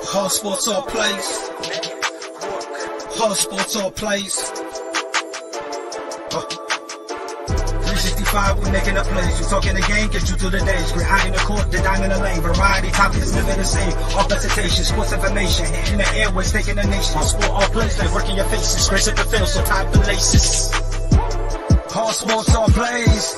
Hard sports all plays. Hard sports all plays. 365, we making up plays. You talking the game, get you through the days. We're high in the court, the dime in the lane. Variety topics, living the same. All presentation, sports information. In the airways, taking the nation. Hard sport all plays, like working your faces. Grace at the field, so tie the laces. Hard sports all plays.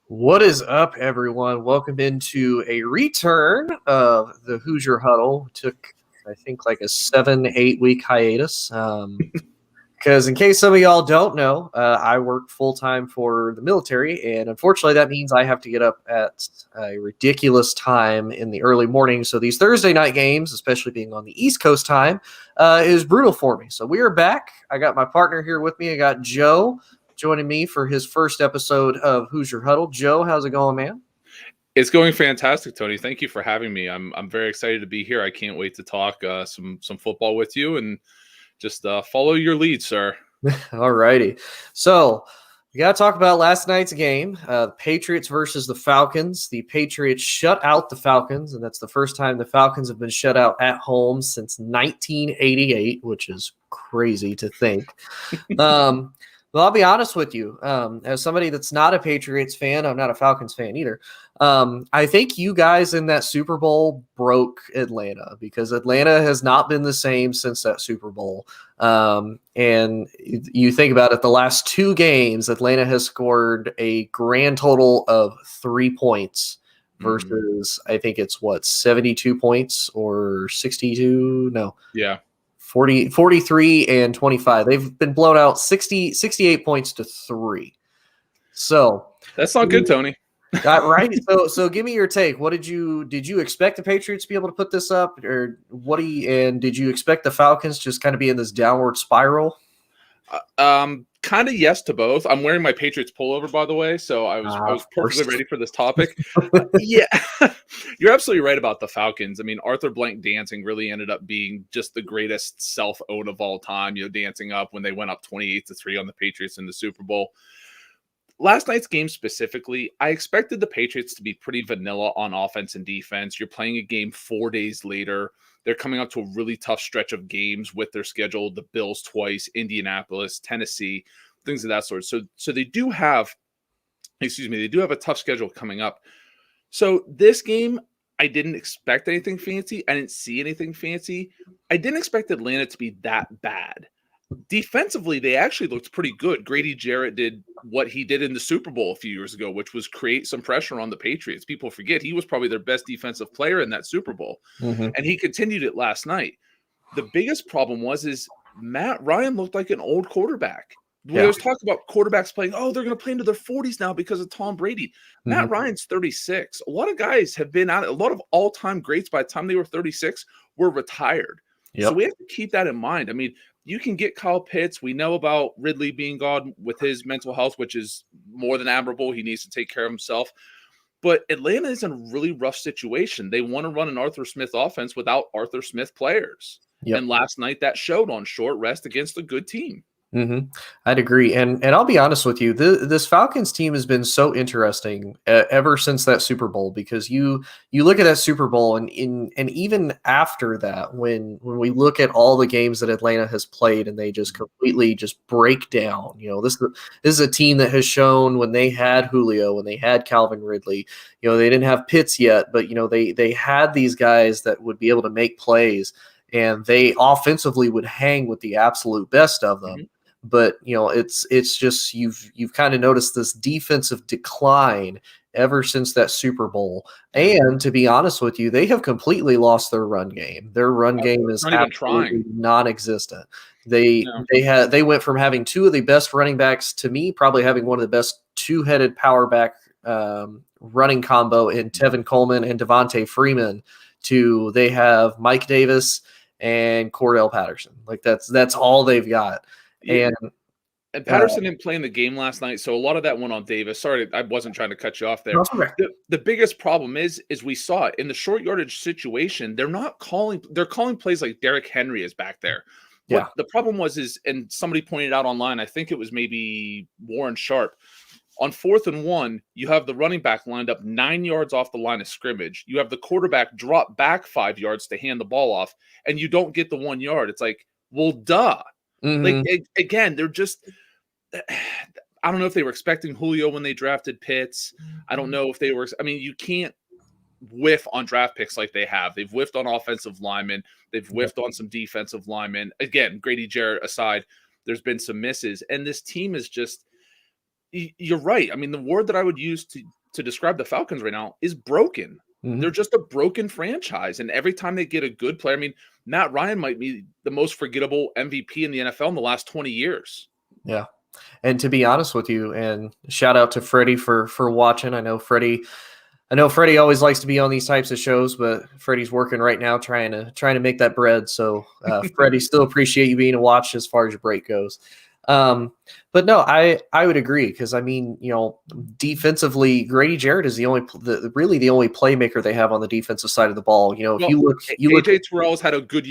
What is up, everyone? Welcome into a return of the Hoosier Huddle. Took, I think, like a 7-8 week hiatus. Because in case some of y'all don't know, I work full-time for the military, and unfortunately that means I have to get up at a ridiculous time in the early morning. So these Thursday night games, especially being on the East Coast time, is brutal for me. So we are back. I got my partner here with me. I got Joe joining me for his first episode of Hoosier Huddle. Joe, how's it going, man? It's going fantastic, Tony. Thank you for having me. I'm very excited to be here. I can't wait to talk some football with you and just follow your lead, sir. All righty. So we got to talk about last night's game, the Patriots versus the Falcons. The Patriots shut out the Falcons, and that's the first time the Falcons have been shut out at home since 1988, which is crazy to think. Well, I'll be honest with you. As somebody that's not a Patriots fan, I'm not a Falcons fan either. I think you guys in that Super Bowl broke Atlanta because Atlanta has not been the same since that Super Bowl. And you think about it, the last two games, Atlanta has scored a grand total of 3 points versus, I think it's 72 points or 62? No. Yeah. 43 and 25. They've been blown out 68 points to 3. So that's not good, Tony. Right. So give me your take. What did you expect the Patriots to be able to put this up, or did you expect the Falcons just kind of be in this downward spiral? Kind of yes to both. I'm wearing my Patriots pullover, by the way, so I was perfectly ready for this topic. Yeah, you're absolutely right about the Falcons. I mean, Arthur Blank dancing really ended up being just the greatest self-own of all time. Dancing up when they went up 28-3 on the Patriots in the Super Bowl. Last night's game specifically, I expected the Patriots to be pretty vanilla on offense and defense. You're playing a game 4 days later. They're coming up to a really tough stretch of games with their schedule, the Bills twice, Indianapolis, Tennessee, things of that sort. So they do have a tough schedule coming up. So this game, I didn't expect anything fancy. I didn't see anything fancy. I didn't expect Atlanta to be that bad. Defensively, they actually looked pretty good. Grady Jarrett did what he did in the Super Bowl a few years ago, which was create some pressure on the Patriots. People forget he was probably their best defensive player in that Super Bowl, and he continued it last night. The biggest problem is Matt Ryan looked like an old quarterback. There's talk about quarterbacks playing, they're going to play into their 40s now because of Tom Brady. Matt Ryan's 36. A lot of guys have been out. A lot of all-time greats by the time they were 36 were retired. So we have to keep that in mind. I mean, you can get Kyle Pitts. We know about Ridley being gone with his mental health, which is more than admirable. He needs to take care of himself. But Atlanta is in a really rough situation. They want to run an Arthur Smith offense without Arthur Smith players. And last night that showed on short rest against a good team. I'd agree. And I'll be honest with you, this Falcons team has been so interesting ever since that Super Bowl, because you look at that Super Bowl and even after that, when we look at all the games that Atlanta has played and they just completely just break down, this is a team that has shown when they had Julio, when they had Calvin Ridley, they didn't have Pitts yet, but they had these guys that would be able to make plays, and they offensively would hang with the absolute best of them. But it's just you've kind of noticed this defensive decline ever since that Super Bowl. And to be honest with you, they have completely lost their run game. Their run game is absolutely non-existent. They went from having two of the best running backs to me, probably having one of the best two-headed power back running combo in Tevin Coleman and Devontae Freeman, to they have Mike Davis and Cordell Patterson. Like that's all they've got. And Patterson didn't play in the game last night, so a lot of that went on Davis. Sorry, I wasn't trying to cut you off there. The biggest problem is we saw it in the short yardage situation. They're calling plays like Derrick Henry is back there. The problem and somebody pointed out online, I think it was maybe Warren Sharp, On 4th and 1, you have the running back lined up 9 yards off the line of scrimmage. You have the quarterback drop back 5 yards to hand the ball off, and you don't get the 1 yard. It's like, well, duh. Like, again, they're just – I don't know if they were expecting Julio when they drafted Pitts. I don't know if they were – I mean, you can't whiff on draft picks like they have. They've whiffed on offensive linemen. They've whiffed on some defensive linemen. Again, Grady Jarrett aside, there's been some misses. And this team is just – you're right. I mean, the word that I would use to describe the Falcons right now is broken. They're just a broken franchise. And every time they get a good player, I mean, Matt Ryan might be the most forgettable MVP in the NFL in the last 20 years. Yeah. And to be honest with you, and shout out to Freddie for watching. I know Freddie always likes to be on these types of shows, but Freddie's working right now trying to make that bread. So Freddie, still appreciate you being a watch as far as your break goes. But no, I would agree, because I mean, defensively, Grady Jarrett is really the only playmaker they have on the defensive side of the ball. If you look, AJ Terrell's had a good